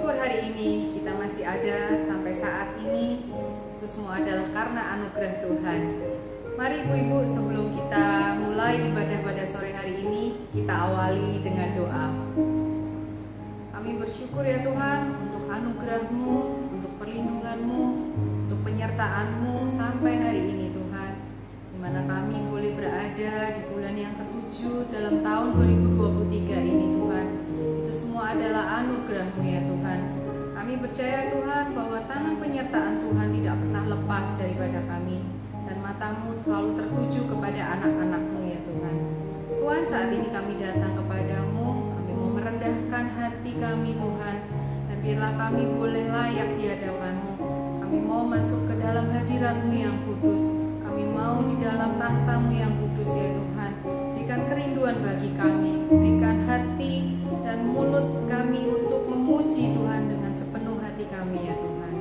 bersyukur hari ini kita masih ada sampai saat ini. Itu semua adalah karena anugerah Tuhan. Mari ibu-ibu, sebelum kita mulai ibadah pada sore hari ini, kita awali dengan doa. Kami bersyukur ya Tuhan untuk anugerah-Mu, untuk perlindungan-Mu, untuk penyertaan-Mu sampai hari ini Tuhan, di mana kami boleh berada di bulan yang ke-7 dalam tahun 2023 ini Tuhan. Itu semua adalah anugerah-Mu ya Tuhan. Kami percaya Tuhan bahwa tangan penyertaan Tuhan tidak pernah lepas daripada kami, dan mata-Mu selalu tertuju kepada anak-anak-Mu ya Tuhan. Tuhan, saat ini kami datang kepadamu, kami mau merendahkan hati kami Tuhan, dan biarlah kami boleh layak di hadapan-Mu. Kami mau masuk ke dalam hadirat-Mu yang kudus, kami mau di dalam tahta-Mu yang kudus ya Tuhan. Berikan kerinduan bagi kami, berikan hati dan mulut kami untuk memuji Tuhan dengan sepenuh hati kami ya Tuhan.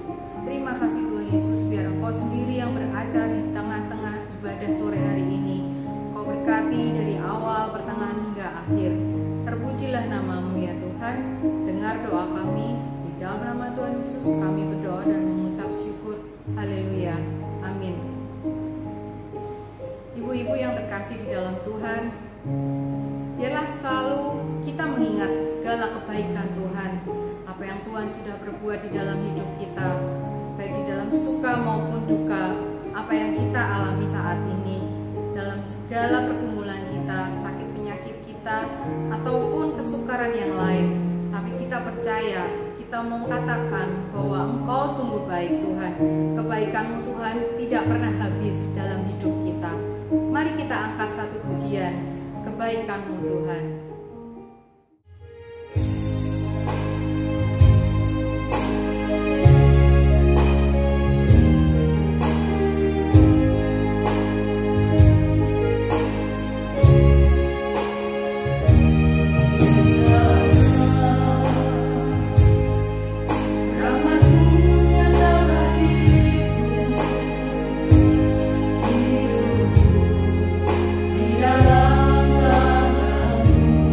Terima kasih Tuhan Yesus, biar Engkau sendiri yang beracara di tengah-tengah ibadah sore hari ini. Engkau berkati dari awal, pertengahan hingga akhir. Terpujilah nama-Mu ya Tuhan. Dengar doa kami, di dalam nama Tuhan Yesus kami berdoa dan mengucap syukur. Haleluya, amin. Ibu-ibu yang terkasih di dalam Tuhan, biarlah selalu kita mengingat segala kebaikan Tuhan, apa yang Tuhan sudah berbuat di dalam hidup kita, baik di dalam suka maupun duka, apa yang kita alami saat ini, dalam segala pergumulan kita, sakit penyakit kita, ataupun kesukaran yang lain. Tapi kita percaya, kita mau katakan bahwa Engkau sungguh baik Tuhan. Kebaikan-Mu Tuhan tidak pernah habis dalam hidup kita. Mari kita angkat satu pujian, kebaikan-Mu Tuhan. Dalam tangan-Mu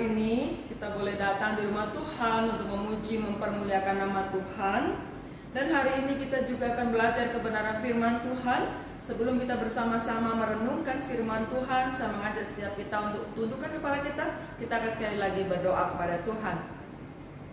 hari ini kita boleh datang di rumah Tuhan untuk memuji, mempermuliakan nama Tuhan. Dan hari ini kita juga akan belajar kebenaran firman Tuhan. Sebelum kita bersama-sama merenungkan firman Tuhan, saya mengajak setiap kita untuk tundukkan kepala kita akan sekali lagi berdoa kepada Tuhan.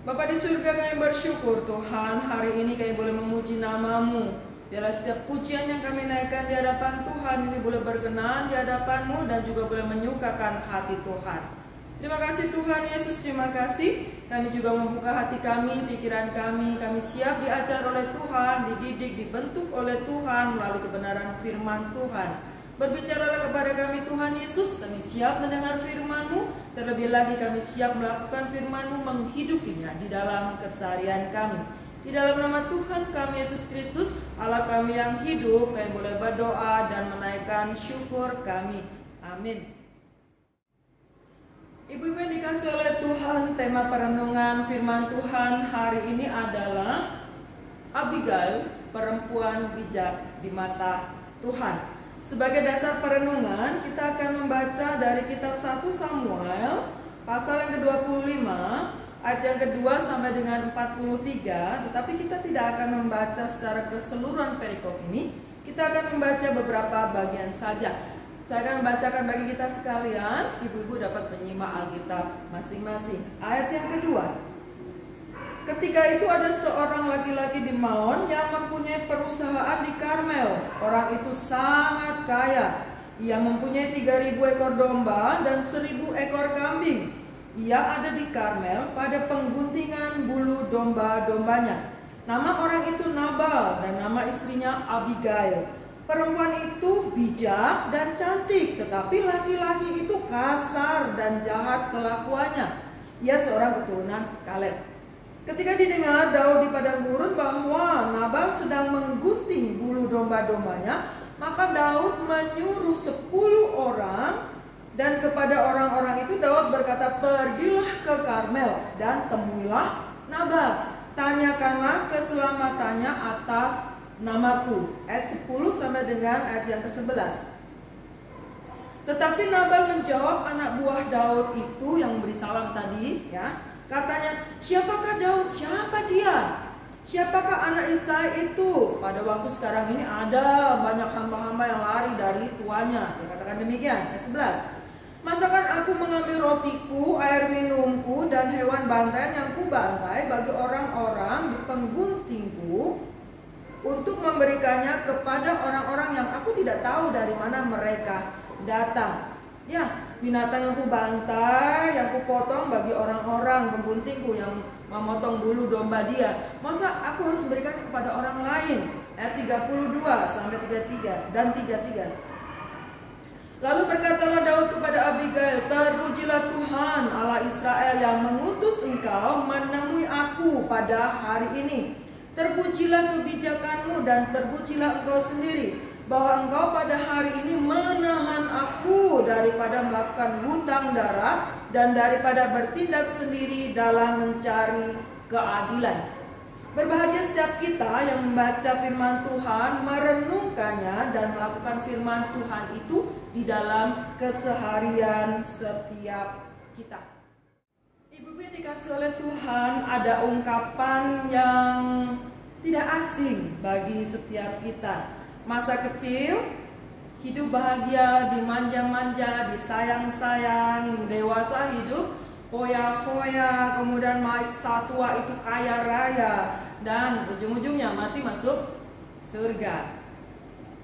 Bapa di surga, kami bersyukur Tuhan, hari ini kami boleh memuji nama-Mu. Biarlah setiap pujian yang kami naikkan di hadapan Tuhan ini boleh berkenan di hadapan-Mu dan juga boleh menyukakan hati Tuhan. Terima kasih Tuhan Yesus, terima kasih. Kami juga membuka hati kami, pikiran kami siap diajar oleh Tuhan, dididik, dibentuk oleh Tuhan melalui kebenaran firman Tuhan. Berbicaralah kepada kami Tuhan Yesus, kami siap mendengar firman-Mu, terlebih lagi kami siap melakukan firman-Mu, menghidupinya di dalam keseharian kami. Di dalam nama Tuhan kami Yesus Kristus, Allah kami yang hidup, kami boleh berdoa dan menaikkan syukur kami. Amin. Ibu-ibu yang dikasih oleh Tuhan, tema perenungan firman Tuhan hari ini adalah Abigail, perempuan bijak di mata Tuhan. Sebagai dasar perenungan, kita akan membaca dari kitab 1 Samuel, pasal yang ke-25, ayat yang kedua sampai dengan 43, tetapi kita tidak akan membaca secara keseluruhan perikop ini. Kita akan membaca beberapa bagian saja. Saya akan membacakan bagi kita sekalian, ibu-ibu dapat menyimak Alkitab masing-masing. Ayat yang kedua. Ketika itu ada seorang laki-laki di Maon yang mempunyai perusahaan di Karmel. Orang itu sangat kaya. Ia mempunyai 3.000 ekor domba dan 1.000 ekor kambing. Ia ada di Karmel pada pengguntingan bulu domba-dombanya. Nama orang itu Nabal dan nama istrinya Abigail. Perempuan itu bijak dan cantik, tetapi laki-laki itu kasar dan jahat kelakuannya. Ia seorang keturunan Kaleb. Ketika didengar Daud di padang gurun bahwa Nabal sedang menggunting bulu domba-dombanya, maka Daud menyuruh 10 orang. Dan kepada orang-orang itu Daud berkata, pergilah ke Karmel dan temuilah Nabal. Tanyakanlah keselamatannya atas namaku. Ayat 10 sampai dengan ayat yang ke-11. Tetapi Nabal menjawab anak buah Daud itu yang beri salam tadi, ya. Katanya, siapakah Daud? Siapa dia? Siapakah anak Isai itu? Pada waktu sekarang ini ada banyak hamba-hamba yang lari dari tuanya. Dia katakan demikian. Ayat 11. Masakan aku mengambil rotiku, air minumku, dan hewan bantaian yang kubantai bagi orang-orang di pengguntingku untuk memberikannya kepada orang-orang yang aku tidak tahu dari mana mereka datang. Ya, binatang yang kubantai, yang kupotong bagi orang-orang pengguntingku yang memotong bulu domba dia. Masa aku harus memberikan kepada orang lain? Ayat 32 sampai 33 dan 33. Lalu berkatalah Daud kepada Abigail, terpujilah Tuhan Allah Israel yang mengutus engkau menemui aku pada hari ini. Terpujilah kebijakanmu dan terpujilah engkau sendiri, bahwa engkau pada hari ini menahan aku daripada melakukan hutang darah dan daripada bertindak sendiri dalam mencari keadilan. Berbahagia setiap kita yang membaca firman Tuhan, merenungkannya dan melakukan firman Tuhan itu di dalam keseharian setiap kita. Ibu-ibu yang dikasih oleh Tuhan, ada ungkapan yang tidak asing bagi setiap kita. Masa kecil, hidup bahagia, dimanja-manja, disayang-sayang. Dewasa hidup foya-foya, kemudian masa tua itu kaya raya, dan ujung-ujungnya mati masuk surga.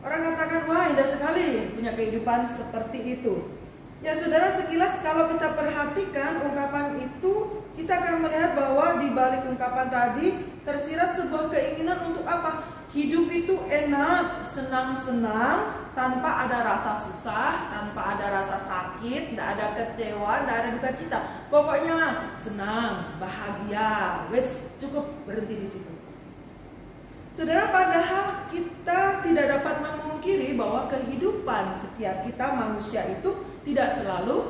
Orang katakan, wah indah sekali punya kehidupan seperti itu. Ya saudara, sekilas kalau kita perhatikan ungkapan itu, kita akan melihat bahwa di balik ungkapan tadi tersirat sebuah keinginan untuk apa? Hidup itu enak, senang-senang, tanpa ada rasa susah, tanpa ada rasa sakit, tidak ada kecewa, tidak ada duka cita. Pokoknya senang, bahagia, wes cukup berhenti di situ. Saudara, padahal kita tidak dapat memungkiri bahwa kehidupan setiap kita manusia itu tidak selalu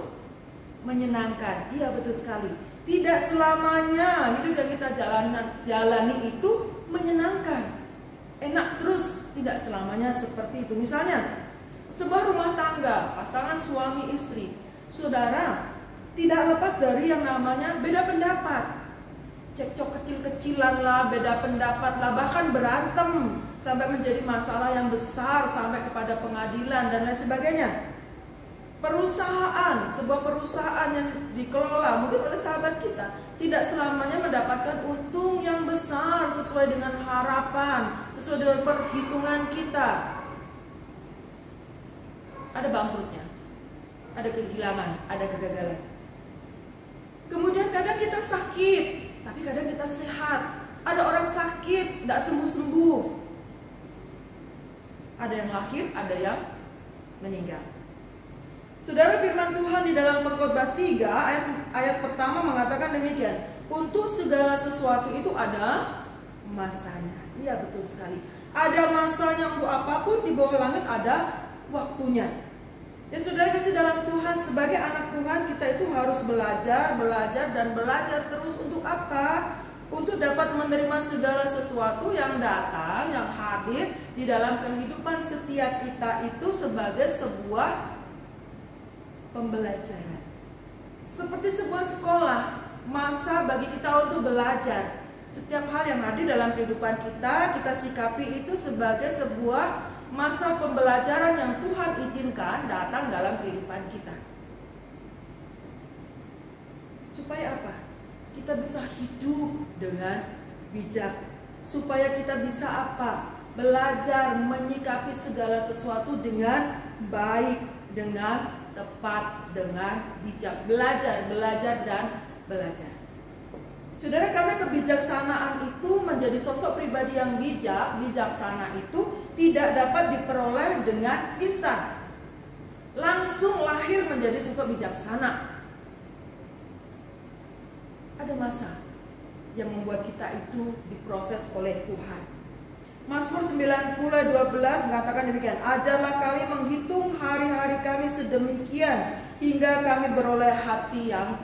menyenangkan. Iya, betul sekali. Tidak selamanya hidup yang kita jalani itu menyenangkan. Enak terus, tidak selamanya seperti itu. Misalnya, sebuah rumah tangga, pasangan suami istri. Saudara, tidak lepas dari yang namanya beda pendapat. Cekcok kecil-kecilan lah, beda pendapat lah, bahkan berantem sampai menjadi masalah yang besar sampai kepada pengadilan dan lain sebagainya. Perusahaan, sebuah perusahaan yang dikelola mungkin oleh sahabat kita tidak selamanya mendapatkan untung yang besar sesuai dengan harapan, sesuai dengan perhitungan kita. Ada bangkrutnya, ada kehilangan, ada kegagalan. Kemudian kadang kita sakit, tapi kadang kita sehat. Ada orang sakit, tidak sembuh-sembuh. Ada yang lahir, ada yang meninggal. Saudara, firman Tuhan di dalam Pengkhotbah 3 ayat pertama mengatakan demikian. Untuk segala sesuatu itu ada masanya. Iya, betul sekali. Ada masanya untuk apapun di bawah langit, ada waktunya. Ya saudara kasih dalam Tuhan, sebagai anak Tuhan kita itu harus belajar dan belajar terus. Untuk apa? Untuk dapat menerima segala sesuatu yang datang, yang hadir di dalam kehidupan setiap kita itu sebagai sebuah pembelajaran. Seperti sebuah sekolah, masa bagi kita untuk belajar. Setiap hal yang hadir dalam kehidupan kita, kita sikapi itu sebagai sebuah masa pembelajaran yang Tuhan izinkan datang dalam kehidupan kita. Supaya apa? Kita bisa hidup dengan bijak. Supaya kita bisa apa? Belajar menyikapi segala sesuatu dengan baik, dengan tepat, dengan bijak. Belajar dan belajar. Saudara, karena kebijaksanaan itu menjadi sosok pribadi yang bijaksana itu tidak dapat diperoleh dengan instan. Langsung lahir menjadi sosok bijaksana. Ada masa yang membuat kita itu diproses oleh Tuhan. Mazmur 90:12 mengatakan demikian. Ajarlah kami menghitung hari-hari kami sedemikian hingga kami beroleh hati yang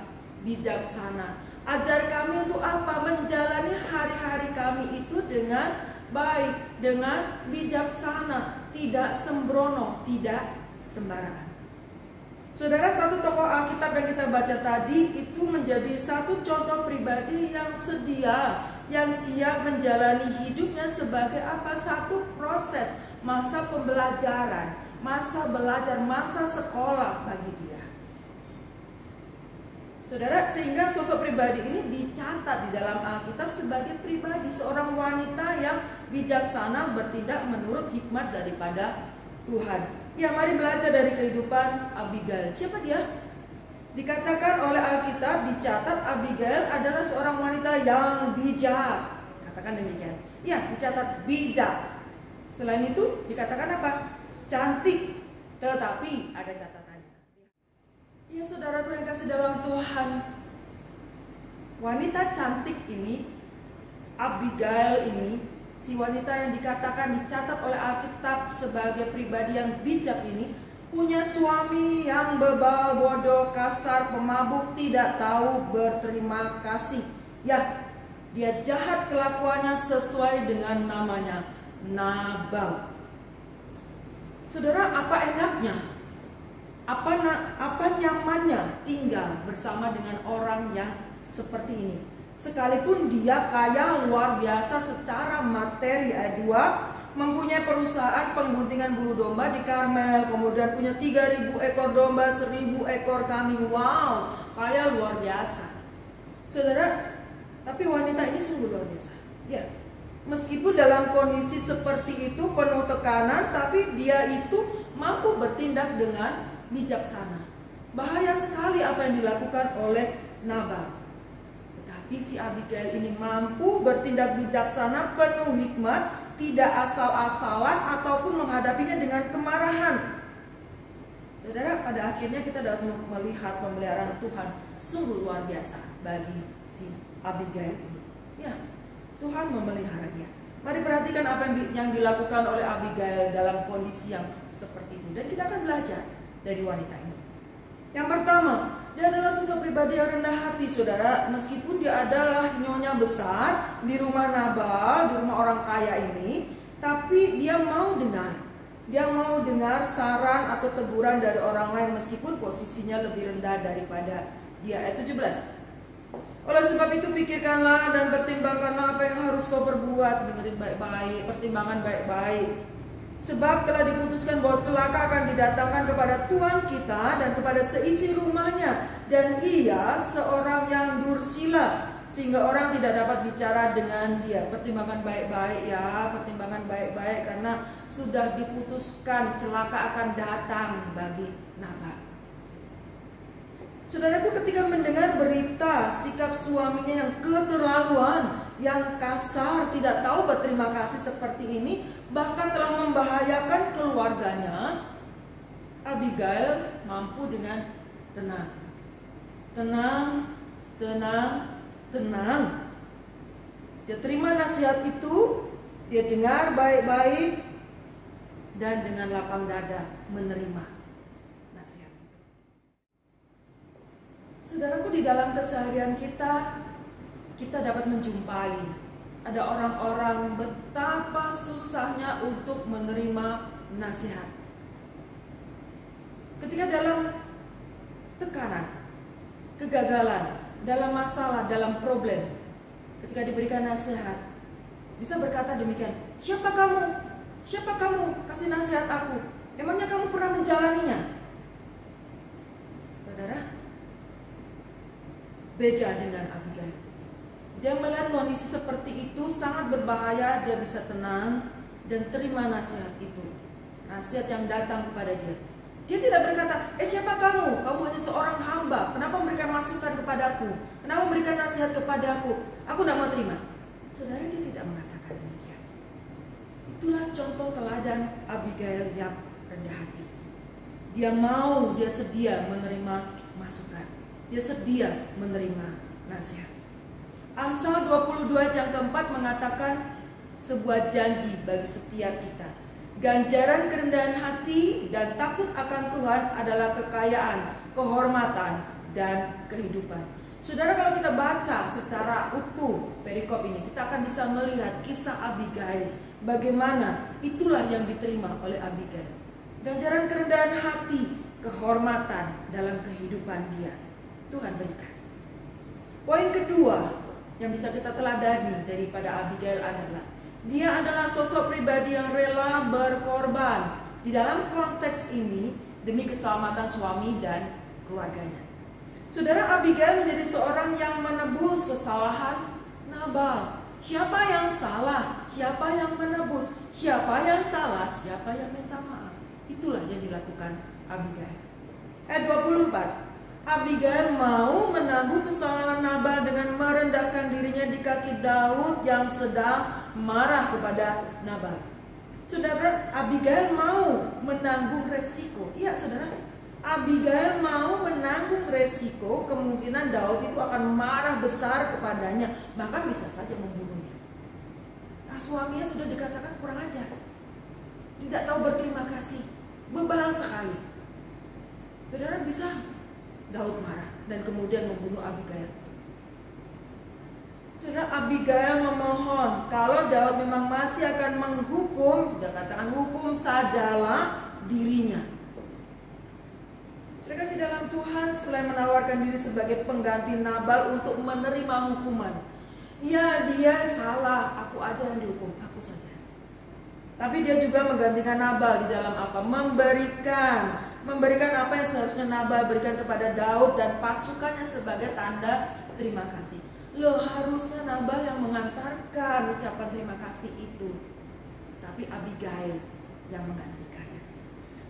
bijaksana. Ajar kami untuk apa? Menjalani hari-hari kami itu dengan baik, dengan bijaksana, tidak sembrono, tidak sembarangan. Saudara, satu tokoh Alkitab yang kita baca tadi itu menjadi satu contoh pribadi yang sedia, yang siap menjalani hidupnya sebagai apa? Satu proses, masa pembelajaran, masa belajar, masa sekolah bagi dia. Saudara, sehingga sosok pribadi ini dicatat di dalam Alkitab sebagai pribadi seorang wanita yang bijaksana bertindak menurut hikmat daripada Tuhan. Ya, mari belajar dari kehidupan Abigail. Siapa dia? Dikatakan oleh Alkitab, dicatat Abigail adalah seorang wanita yang bijak. Katakan demikian. Ya, dicatat bijak. Selain itu dikatakan apa? Cantik. Tetapi ada catatan. Ya saudaraku yang kasih dalam Tuhan, wanita cantik ini, Abigail ini, si wanita yang dikatakan dicatat oleh Alkitab sebagai pribadi yang bijak ini, punya suami yang bebal, bodoh, kasar, pemabuk, tidak tahu berterima kasih. Ya, dia jahat kelakuannya sesuai dengan namanya, Nabal. Saudara, apa enaknya? Apa nyamannya tinggal bersama dengan orang yang seperti ini? Sekalipun dia kaya luar biasa secara materi, ayat 2, mempunyai perusahaan pengguntingan bulu domba di Karmel, kemudian punya 3.000 ekor domba, 1.000 ekor kambing. Wow, kaya luar biasa. Saudara, tapi wanita ini sungguh luar biasa. Ya, meskipun dalam kondisi seperti itu penuh tekanan, tapi dia itu mampu bertindak dengan bijaksana. Bahaya sekali apa yang dilakukan oleh Nabal. Tetapi si Abigail ini mampu bertindak bijaksana, penuh hikmat, tidak asal-asalan ataupun menghadapinya dengan kemarahan. Saudara, pada akhirnya kita dapat melihat pemeliharaan Tuhan sungguh luar biasa bagi si Abigail ini. Ya, Tuhan memeliharanya. Mari perhatikan apa yang dilakukan oleh Abigail dalam kondisi yang seperti itu. Dan kita akan belajar dari wanita ini. Yang pertama, dia adalah sosok pribadi yang rendah hati, saudara. Meskipun dia adalah nyonya besar di rumah Nabal, di rumah orang kaya ini, tapi dia mau dengar. Dia mau dengar saran atau teguran dari orang lain meskipun posisinya lebih rendah daripada dia. Ayat 17. Oleh sebab itu pikirkanlah dan pertimbangkanlah apa yang harus kau perbuat. Dengerin baik-baik, pertimbangan baik-baik. Sebab telah diputuskan bahwa celaka akan didatangkan kepada Tuhan kita dan kepada seisi rumahnya. Dan ia seorang yang dursila, sehingga orang tidak dapat bicara dengan dia. Pertimbangkan baik-baik ya, pertimbangkan baik-baik, karena sudah diputuskan celaka akan datang bagi Nabal. Saudaraku, ketika mendengar berita sikap suaminya yang keterlaluan, yang kasar, tidak tahu berterima kasih seperti ini, bahkan telah membahayakan keluarganya, Abigail mampu dengan tenang. Tenang. Dia terima nasihat itu, dia dengar baik-baik, dan dengan lapang dada menerima. Saudaraku, di dalam keseharian kita dapat menjumpai ada orang-orang betapa susahnya untuk menerima nasihat. Ketika dalam tekanan, kegagalan, dalam masalah, dalam problem, ketika diberikan nasihat, bisa berkata demikian, siapa kamu? Siapa kamu kasih nasihat aku? Emangnya kamu pernah menjalaninya? Saudara, beda dengan Abigail. Dia melihat kondisi seperti itu sangat berbahaya. Dia bisa tenang dan terima nasihat itu, nasihat yang datang kepada dia. Dia tidak berkata, siapa kamu? Kamu hanya seorang hamba. Kenapa memberikan masukan kepadaku? Kenapa memberikan nasihat kepadaku? Aku tidak mau terima. Saudara, dia tidak mengatakan demikian. Itulah contoh teladan Abigail yang rendah hati. Dia mau, dia sedia menerima masukan. Dia sedia menerima nasihat. Amsal 22 yang keempat mengatakan sebuah janji bagi setiap kita. Ganjaran kerendahan hati dan takut akan Tuhan adalah kekayaan, kehormatan, dan kehidupan. Saudara, kalau kita baca secara utuh perikop ini, kita akan bisa melihat kisah Abigail. Bagaimana itulah yang diterima oleh Abigail. Ganjaran kerendahan hati, kehormatan dalam kehidupan dia, Tuhan berikan. Poin kedua yang bisa kita teladani daripada Abigail adalah dia adalah sosok pribadi yang rela berkorban di dalam konteks ini demi keselamatan suami dan keluarganya. Saudara, Abigail menjadi seorang yang menebus kesalahan Nabal. Siapa yang salah? Siapa yang menebus? Siapa yang salah? Siapa yang minta maaf? Itulah yang dilakukan Abigail. Ayat 24. Abigail mau menanggung kesalahan Nabal dengan merendahkan dirinya di kaki Daud yang sedang marah kepada Nabal. Saudara, Abigail mau menanggung resiko. Iya, saudara, Abigail mau menanggung resiko kemungkinan Daud itu akan marah besar kepadanya, bahkan bisa saja membunuhnya. Nah, suaminya sudah dikatakan kurang ajar, tidak tahu berterima kasih, bebal sekali. Saudara, bisa Daud marah dan kemudian membunuh Abigail. Saudara, Abigail memohon kalau Daud memang masih akan menghukum, dia katakan hukum sajalah dirinya. Saudara kasih dalam Tuhan, selain menawarkan diri sebagai pengganti Nabal untuk menerima hukuman, ya dia salah, aku aja yang dihukum, aku saja. Tapi dia juga menggantikan Nabal di dalam apa? Memberikan apa yang seharusnya Nabal berikan kepada Daud dan pasukannya sebagai tanda terima kasih. Loh, harusnya Nabal yang mengantarkan ucapan terima kasih itu, tapi Abigail yang menggantikannya.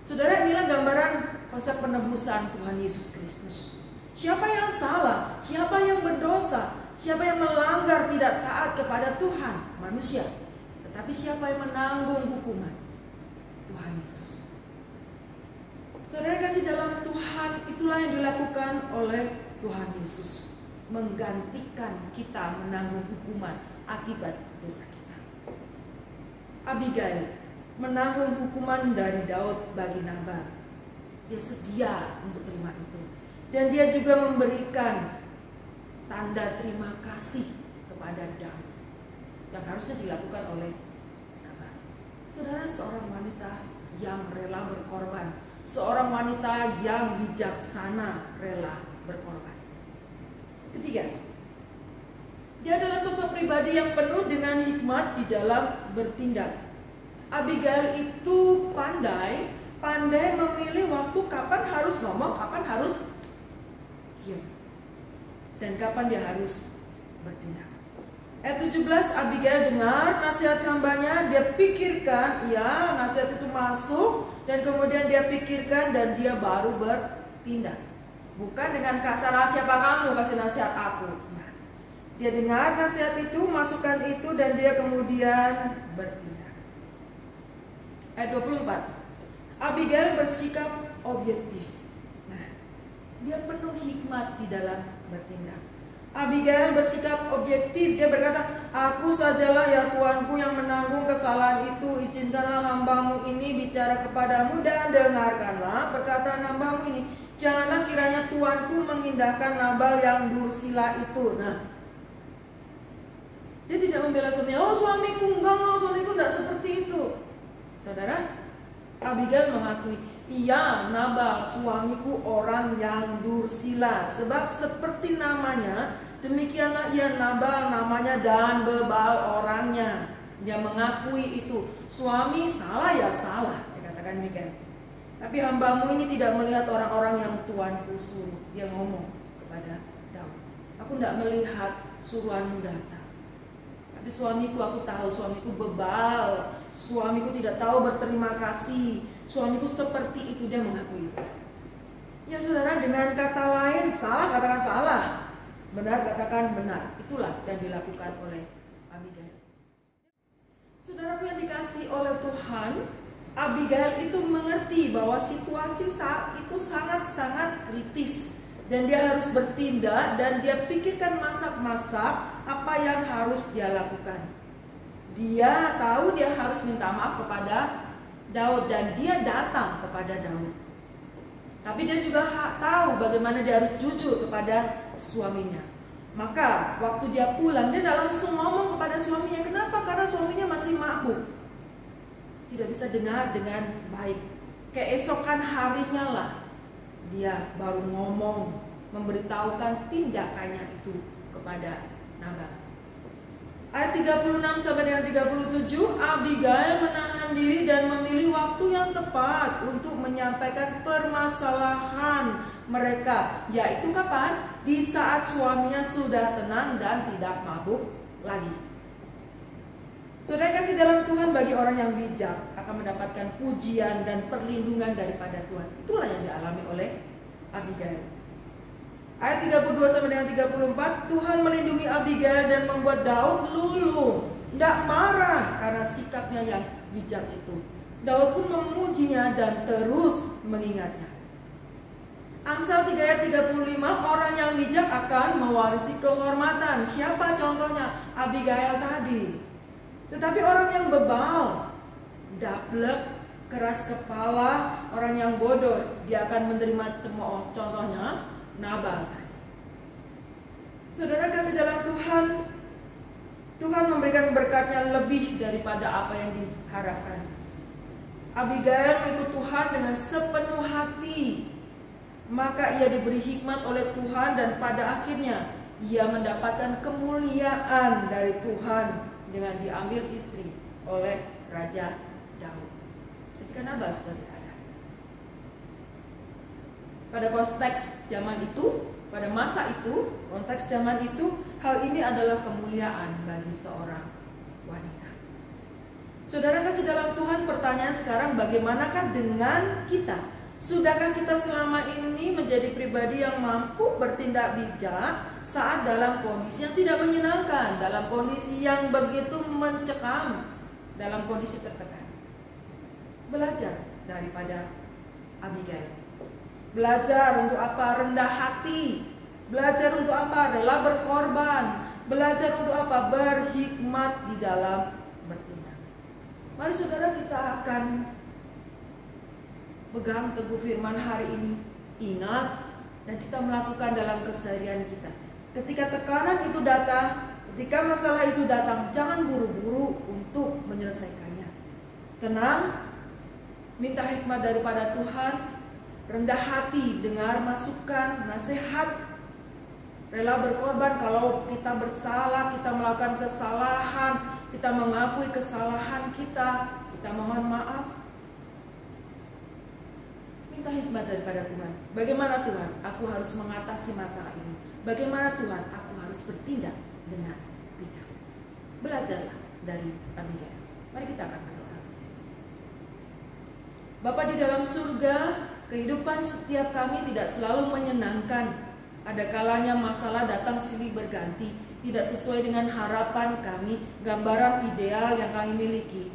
Saudara, inilah gambaran konsep penebusan Tuhan Yesus Kristus. Siapa yang salah? Siapa yang berdosa? Siapa yang melanggar tidak taat kepada Tuhan? Manusia. Tetapi siapa yang menanggung hukuman? Tuhan Yesus. Saudara kasih dalam Tuhan, itulah yang dilakukan oleh Tuhan Yesus, menggantikan kita menanggung hukuman akibat dosa kita. Abigail menanggung hukuman dari Daud bagi Nabal. Dia sedia untuk terima itu, dan dia juga memberikan tanda terima kasih kepada Daud yang harusnya dilakukan oleh Nabal. Saudara, seorang wanita yang rela berkorban, seorang wanita yang bijaksana rela berkorban. Ketiga, dia adalah sosok pribadi yang penuh dengan hikmat di dalam bertindak. Abigail itu pandai memilih waktu kapan harus ngomong, kapan harus diam, dan kapan dia harus bertindak. Ayat 17, Abigail dengar nasihat hambanya, dia pikirkan, ya nasihat itu masuk, dan kemudian dia pikirkan dan dia baru bertindak. Bukan dengan kasar, siapa kamu kasih nasihat aku. Nah, dia dengar nasihat itu, masukkan itu, dan dia kemudian bertindak. Ayat 24, Abigail bersikap objektif. Nah, dia penuh hikmat di dalam bertindak. Abigail bersikap objektif. Dia berkata, aku sajalah ya Tuanku yang menanggung kesalahan itu. Izinkanlah hambamu ini bicara kepadamu dan dengarkanlah perkataan hambamu ini. Janganlah kiranya Tuanku mengindahkan Nabal yang dursila itu. Nah, dia tidak membela suaminya. Oh suamiku enggak, suamiku enggak seperti itu. Saudara, Abigail mengakui, iya Nabal suamiku orang yang dursila. Sebab seperti namanya, demikianlah ia Nabal namanya dan bebal orangnya. Dia mengakui itu. Suami salah ya salah, dia katakan demikian. Tapi hambamu ini tidak melihat orang-orang yang Tuanku suruh. Dia ngomong kepada Daud, aku tidak melihat suruhanmu datang. Tapi suamiku, aku tahu suamiku bebal, suamiku tidak tahu berterima kasih, suamiku seperti itu. Dia mengakui itu. Ya saudara, dengan kata lain, salah katakan salah, benar katakan benar. Itulah yang dilakukan oleh Abigail. Saudaraku yang dikasihi oleh Tuhan, Abigail itu mengerti bahwa situasi saat itu sangat-sangat kritis, dan dia harus bertindak, dan dia pikirkan masak-masak apa yang harus dia lakukan. Dia tahu dia harus minta maaf kepada Daud, dan dia datang kepada Daud. Tapi dia juga tahu bagaimana dia harus jujur kepada suaminya. Maka waktu dia pulang, dia tidak langsung ngomong kepada suaminya. Kenapa? Karena suaminya masih mabuk, tidak bisa dengar dengan baik. Keesokan harinya lah dia baru ngomong, memberitahukan tindakannya itu kepada Nabal. Ayat 36 sampai dengan 37, Abigail menahan diri dan memilih waktu yang tepat untuk menyampaikan permasalahan mereka. Yaitu kapan? Di saat suaminya sudah tenang dan tidak mabuk lagi. Saudara kasih dalam Tuhan, bagi orang yang bijak akan mendapatkan pujian dan perlindungan daripada Tuhan. Itulah yang dialami oleh Abigail. Ayat 32 sampai dengan 34, Tuhan melindungi Abigail dan membuat Daud luluh, tidak marah karena sikapnya yang bijak itu. Daud pun memujinya dan terus mengingatnya. Amsal 3 ayat 35, orang yang bijak akan mewarisi kehormatan. Siapa contohnya? Abigail tadi. Tetapi orang yang bebal, dablek, keras kepala, orang yang bodoh, dia akan menerima cemooh. Contohnya Nabal. Saudara kasih dalam Tuhan, Tuhan memberikan berkatnya lebih daripada apa yang diharapkan. Abigail mengikut Tuhan dengan sepenuh hati, maka ia diberi hikmat oleh Tuhan, dan pada akhirnya ia mendapatkan kemuliaan dari Tuhan dengan diambil istri oleh Raja Daud. Ketika Nabal sudah tidak ada. Pada konteks zaman itu, pada masa itu, konteks zaman itu, hal ini adalah kemuliaan bagi seorang wanita. Saudara kasih dalam Tuhan, pertanyaan sekarang, bagaimanakah dengan kita? Sudahkah kita selama ini menjadi pribadi yang mampu bertindak bijak saat dalam kondisi yang tidak menyenangkan, dalam kondisi yang begitu mencekam, dalam kondisi tertekan? Belajar daripada Abigail. Belajar untuk apa? Rendah hati. Belajar untuk apa? Rela berkorban. Belajar untuk apa? Berhikmat di dalam bertindak. Mari saudara, kita akan pegang teguh firman hari ini. Ingat, dan kita melakukan dalam keseharian kita. Ketika tekanan itu datang, ketika masalah itu datang, jangan buru-buru untuk menyelesaikannya. Tenang, minta hikmat daripada Tuhan, rendah hati, dengar masukan, nasihat, Rela berkorban kalau kita bersalah, kita melakukan kesalahan, kita mengakui kesalahan kita mohon maaf. Minta hikmat daripada Tuhan. Bagaimana Tuhan aku harus mengatasi masalah ini? Bagaimana Tuhan aku harus bertindak dengan bijak? Belajarlah dari Abigail. Mari kita akan berdoa. Bapa di dalam surga, kehidupan setiap kami tidak selalu menyenangkan. Ada kalanya masalah datang silih berganti, tidak sesuai dengan harapan kami, gambaran ideal yang kami miliki.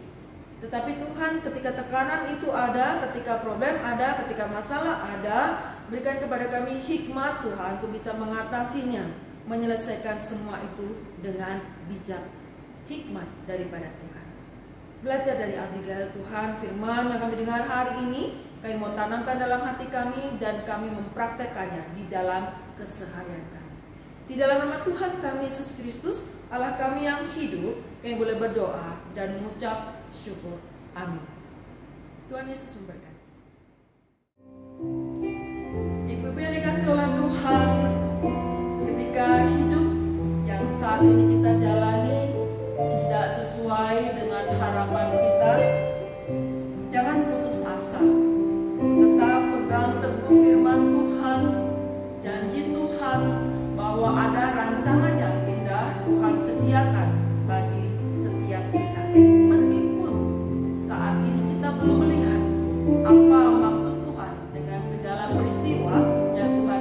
Tetapi Tuhan, ketika tekanan itu ada, ketika problem ada, ketika masalah ada, berikan kepada kami hikmat Tuhan untuk bisa mengatasinya, menyelesaikan semua itu dengan bijak. Hikmat daripada Tuhan. Belajar dari Abigail Tuhan, firman yang kami dengar hari ini, kami mau tanamkan dalam hati kami dan kami mempraktekannya di dalam keseharian kami. Di dalam nama Tuhan kami Yesus Kristus, Allah kami yang hidup, kami boleh berdoa dan mengucap syukur. Amin. Tuhan Yesus memberkati. Ibu-ibu yang dikasihi oleh Tuhan, ketika hidup yang saat ini kita jalani tidak sesuai dengan harapan kita, jangan putus asa. Tetap pegang teguh firman Tuhan, janji Tuhan bahwa ada rancangan yang indah Tuhan sediakan bagi setiap kita. Meskipun saat ini kita belum melihat apa maksud Tuhan dengan segala peristiwa yang Tuhan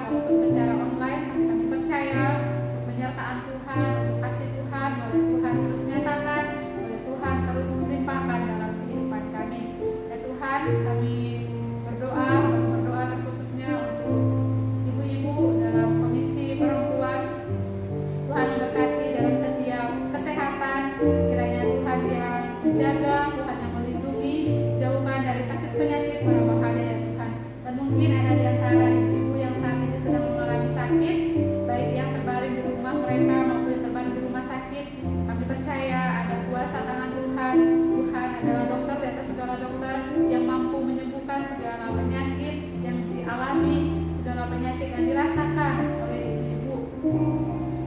walaupun secara online, tapi kami percaya untuk penyertaan Tuhan, untuk kasih Tuhan, boleh Tuhan terus nyatakan, boleh Tuhan terus melimpahkan dalam kehidupan kami. Ya Tuhan, kami berdoa terkhususnya untuk ibu-ibu dalam komisi perempuan. Tuhan memberkati dalam setiap kesehatan, kiranya Tuhan yang menjaga, Tuhan yang melindungi, jauhkan dari sakit penyakit berbahaya ya Tuhan. Dan mungkin ada di antara ibu-ibu yang saat ini sedang mengalami sakit, baik yang terbaring di rumah mereka maupun yang terbaring di rumah sakit. Kami percaya ada kuasa tangan Tuhan. Tuhan adalah dokter di atas segala dokter yang mampu menyembuhkan segala penyakit yang dialami, segala penyakit yang dirasakan oleh ibu-ibu.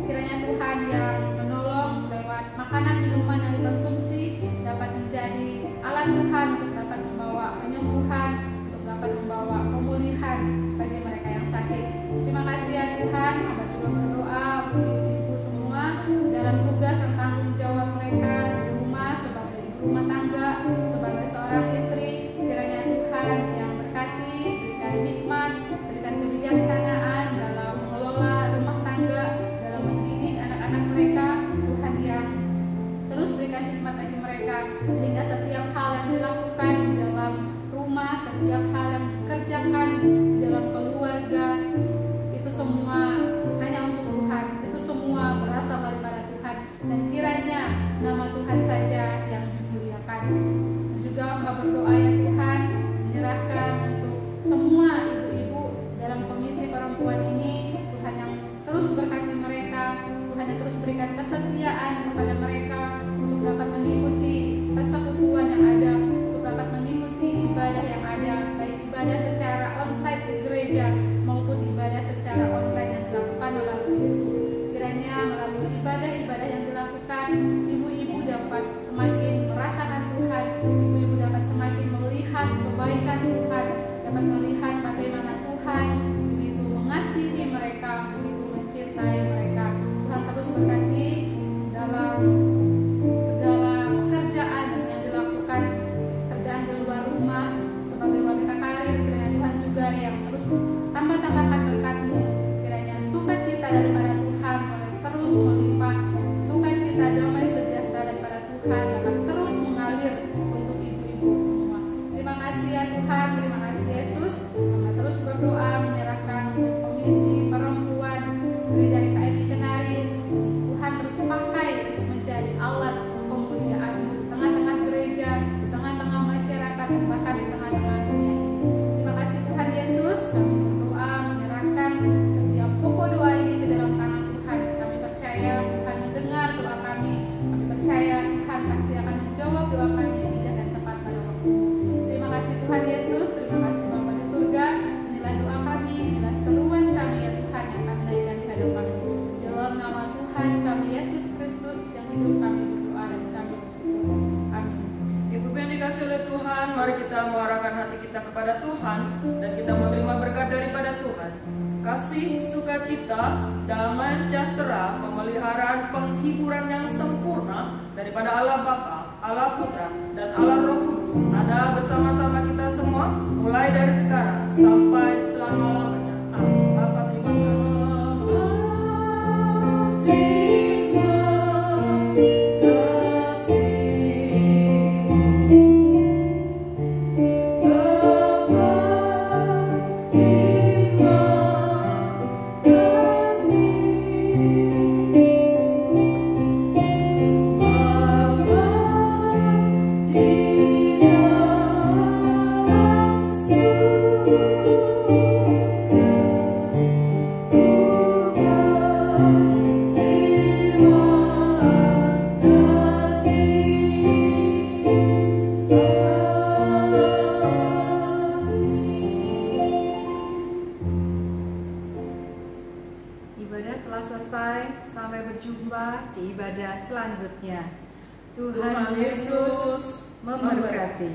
Kiranya Tuhan yang menolong lewat makanan minuman yang dikonsumsi dapat menjadi alat Tuhan untuk dapat membawa penyembuhan, untuk dapat membawa pemulihan bagi mereka yang sakit. Terima kasih ya Tuhan. Hamba juga berdoa untuk ibu-ibu semua dalam tugas dan tanggung jawab mereka di rumah sebagai ibu rumah tangga, sebagai seorang istri. Kiranya Tuhan yang berkati, berikan hikmat, berikan kebijaksanaan dalam mengelola rumah tangga, dalam mendidik anak-anak mereka. Tuhan yang terus berikan hikmat bagi mereka, sehingga setiap hal yang dilakukan di dalam rumah, setiap hal yang dikerjakan di dalam keluarga, itu semua hanya untuk Tuhan, itu semua berasal daripada Tuhan, dan kiranya nama Tuhan saja yang dimuliakan. Dan juga hamba berdoa ya Tuhan, menyerahkan untuk semua ibu-ibu dalam komisi perempuan ini, Tuhan yang terus berkati mereka, Tuhan yang terus berikan kesetiaan kepada mereka untuk dapat mengikuti persekutuan yang ada, untuk dapat mengikuti ibadah yang ada, baik ibadah secara onsite di gereja maupun ibadah secara online yang dilakukan melalui YouTube. Kiranya melalui ibadah-ibadah yang dilakukan, ibu-ibu dapat semakin merasakan Tuhan, ibu-ibu dapat semakin melihat kebaikan Tuhan, dapat melihat bagaimana Tuhan begitu mengasihi mereka, begitu mencintai mereka. Tuhan terus berkati dalam segala pekerjaan yang dilakukan, pekerjaan di luar rumah sebagai wanita karir. Kiranya Tuhan juga yang terus tambah-tambahkan berkat-Mu. Kiranya sukacita daripada Tuhan boleh terus melimpah, sukacita damai sejahtera daripada Tuhan dapat terus mengalir untuk ibu-ibu semua. Terima kasih ya Tuhan, terima kasih Yesus. Kami terus berdoa menyerahkan komisi perempuan Gereja GKMI Kenari. Tuhan terus pakai untuk menjadi alat pemuliaan-Mu di tengah-tengah gereja, di tengah-tengah masyarakat, dan bahkan di tengah-tengah dunia. Terima kasih Tuhan Yesus. Kami berdoa menyerahkan setiap pokok doa ini ke dalam tangan Tuhan. Kami percaya Tuhan mendengar doa kami. Kami percaya Tuhan pasti akan menjawab doa kami yang indah dan tepat pada waktu. Terima kasih Tuhan Yesus. Terima kasih Bapa di surga. Inilah doa kami, inilah seruan kami ya Tuhan yang kami naikkan di hadapan-Mu. Di dalam nama Tuhan kami Yesus Kristus yang hidup, kami berdoa dan kami bersyukur. Amin. Ibu yang dikasih oleh Tuhan, mari kita mengarahkan hati kita kepada Tuhan dan kita menerima berkat daripada Tuhan. Kasih, sukacita, damai sejahtera, pemeliharaan, penghiburan yang sempurna daripada Allah Bapa, Allah Putra, dan Allah Roh Kudus ada bersama-sama kita semua mulai dari sekarang sampai selama-lamanya. Amin. Bapa terima kasih. Ibadah telah selesai, sampai berjumpa di ibadah selanjutnya. Tuhan Yesus memberkati.